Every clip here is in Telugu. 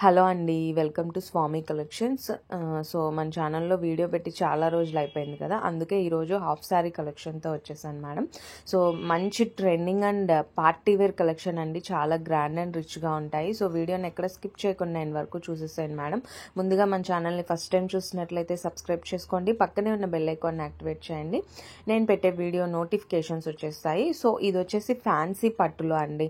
హలో అండి. Welcome to Swami collections. So మన ఛానల్లో వీడియో పెట్టి చాలా రోజులు అయిపోయింది కదా, అందుకే ఈరోజు హాఫ్ శారీ కలెక్షన్తో వచ్చేసాను మేడం. సో మంచి trending and party wear collection అండి, చాలా గ్రాండ్ అండ్ రిచ్గా ఉంటాయి. సో వీడియోని ఎక్కడ స్కిప్ చేయకుండా నేను వరకు చూసేసాను మేడం. ముందుగా మన ఛానల్ని ఫస్ట్ టైం చూసినట్లయితే సబ్స్క్రైబ్ చేసుకోండి, పక్కనే ఉన్న బెల్ ఐకాన్ని యాక్టివేట్ చేయండి, నేను పెట్టే వీడియో నోటిఫికేషన్స్ వచ్చేస్తాయి. సో ఇది వచ్చేసి ఫ్యాన్సీ పట్టులో అండి,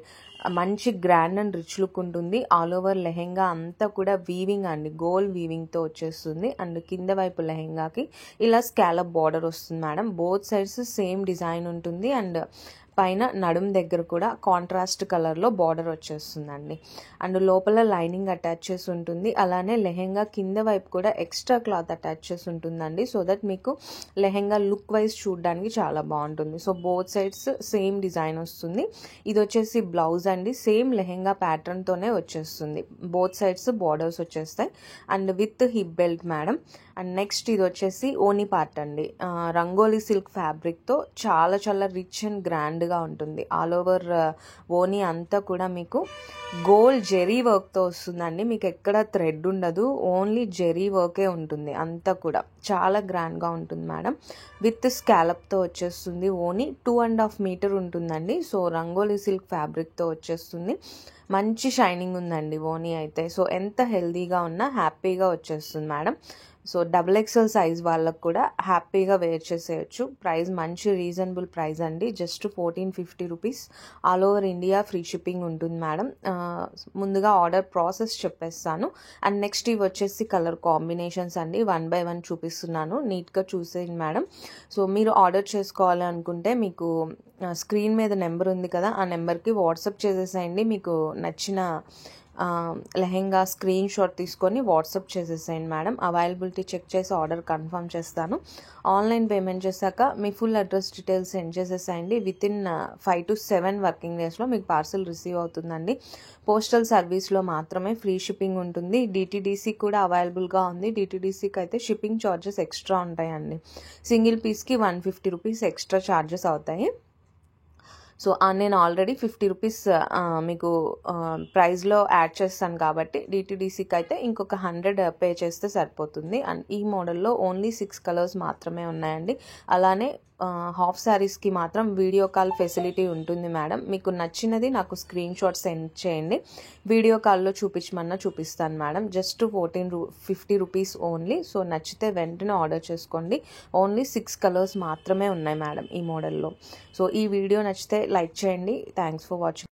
మంచి గ్రాండ్ అండ్ రిచ్ లుక్ ఉంటుంది. ఆల్ ఓవర్ లెహెంగా అంతా కూడా వీవింగ్ అండి, గోల్డ్ వీవింగ్తో వచ్చేస్తుంది. అండ్ కింద వైపు లెహెంగాకి ఇలా స్కాలప్ బార్డర్ వస్తుంది madam. Both sides same design ఉంటుంది. అండ్ పైన నడుం దగ్గర కూడా కాంట్రాస్ట్ కలర్లో బార్డర్ వచ్చేస్తుందండి. అండ్ లోపల లైనింగ్ అటాచ్ చేసి ఉంటుంది. అలానే లెహెంగా కింద వైపు కూడా ఎక్స్ట్రా క్లాత్ అటాచ్ చేసి ఉంటుందండి, సో దట్ మీకు లెహెంగా లుక్ వైజ్ చూడడానికి చాలా బాగుంటుంది. So both sides same design వస్తుంది. ఇది వచ్చేసి బ్లౌజ్ అండి, సేమ్ లెహెంగా ప్యాటర్న్తోనే వచ్చేస్తుంది. బోత్ సైడ్స్ బార్డర్స్ వచ్చేస్తాయి and with hip belt madam. And next ఇది వచ్చేసి ఓనీ పార్ట్ అండి, రంగోలీ సిల్క్ ఫ్యాబ్రిక్తో చాలా చాలా రిచ్ అండ్ గ్రాండ్గా ఉంటుంది. ఆల్ ఓవర్ ఓనీ అంతా కూడా మీకు గోల్డ్ జెరీ వర్క్తో వస్తుందండి. మీకు ఎక్కడ థ్రెడ్ ఉండదు, ఓన్లీ జెరీ వర్కే ఉంటుంది. అంతా కూడా చాలా గ్రాండ్గా ఉంటుంది మేడం. విత్ స్కాలప్తో వచ్చేస్తుంది. ఓనీ 2.5 మీటర్ ఉంటుందండి. సో రంగోలీ సిల్క్ ఫ్యాబ్రిక్తో వచ్చేస్తుంది. మంచి షైనింగ్ ఉందండి ఓనీ అయితే. సో ఎంత హెల్దీగా ఉన్నా హ్యాపీగా వచ్చేస్తుంది మేడం. సో XXL సైజ్ వాళ్ళకు కూడా హ్యాపీగా వేర్ చేసేయచ్చు. ప్రైస్ మంచి రీజనబుల్ ప్రైస్ అండి, just 1450 rupees. All over India free shipping ఉంటుంది మేడం. ముందుగా ఆర్డర్ ప్రాసెస్ చెప్పేస్తాను. అండ్ నెక్స్ట్ ఇవి వచ్చేసి కలర్ కాంబినేషన్స్ అండి, 1 by 1 చూపిస్తున్నాను, నీట్గా చూసేయండి మేడం. సో మీరు ఆర్డర్ చేసుకోవాలి అనుకుంటే మీకు స్క్రీన్ మీద నెంబర్ ఉంది కదా, ఆ నెంబర్కి వాట్సాప్ చేసేసేయండి. మీకు నచ్చిన లెహెంగా స్క్రీన్ షాట్ తీసుకొని వాట్సాప్ చేసేసేయండి మేడం. అవైలబిలిటీ చెక్ చేసి ఆర్డర్ కన్ఫర్మ్ చేస్తాను. ఆన్లైన్ పేమెంట్ చేశాక మీ ఫుల్ అడ్రస్ డీటెయిల్స్ సెండ్ చేసేసేయండి. వితిన్ 5 to 7 వర్కింగ్ డేస్లో మీకు పార్సల్ రిసీవ్ అవుతుందండి. పోస్టల్ సర్వీస్లో మాత్రమే ఫ్రీ షిప్పింగ్ ఉంటుంది. DTDC కూడా అవైలబుల్గా ఉంది. DTDCకి అయితే షిప్పింగ్ ఛార్జెస్ ఎక్స్ట్రా ఉంటాయండి. సింగిల్ పీస్కి 150 రూపీస్ ఎక్స్ట్రా ఛార్జెస్ అవుతాయి. సో నేను ఆల్రెడీ 50 రూపీస్ మీకు ప్రైస్లో యాడ్ చేస్తాను కాబట్టి DTDCకి అయితే ఇంకొక 100 పే చేస్తే సరిపోతుంది. అండ్ ఈ మోడల్లో ఓన్లీ 6 కలర్స్ మాత్రమే ఉన్నాయండి. అలానే హాఫ్ శారీస్కి మాత్రం వీడియో కాల్ ఫెసిలిటీ ఉంటుంది మేడం. మీకు నచ్చినది నాకు స్క్రీన్ షాట్ సెండ్ చేయండి, వీడియో కాల్లో చూపించమన్నా చూపిస్తాను madam. Just 1450 rupees only. So నచ్చితే వెంటనే ఆర్డర్ చేసుకోండి. ఓన్లీ 6 కలర్స్ మాత్రమే ఉన్నాయి మేడం ఈ మోడల్లో. సో ఈ వీడియో నచ్చితే లైక్ చేయండి. Thanks for watching.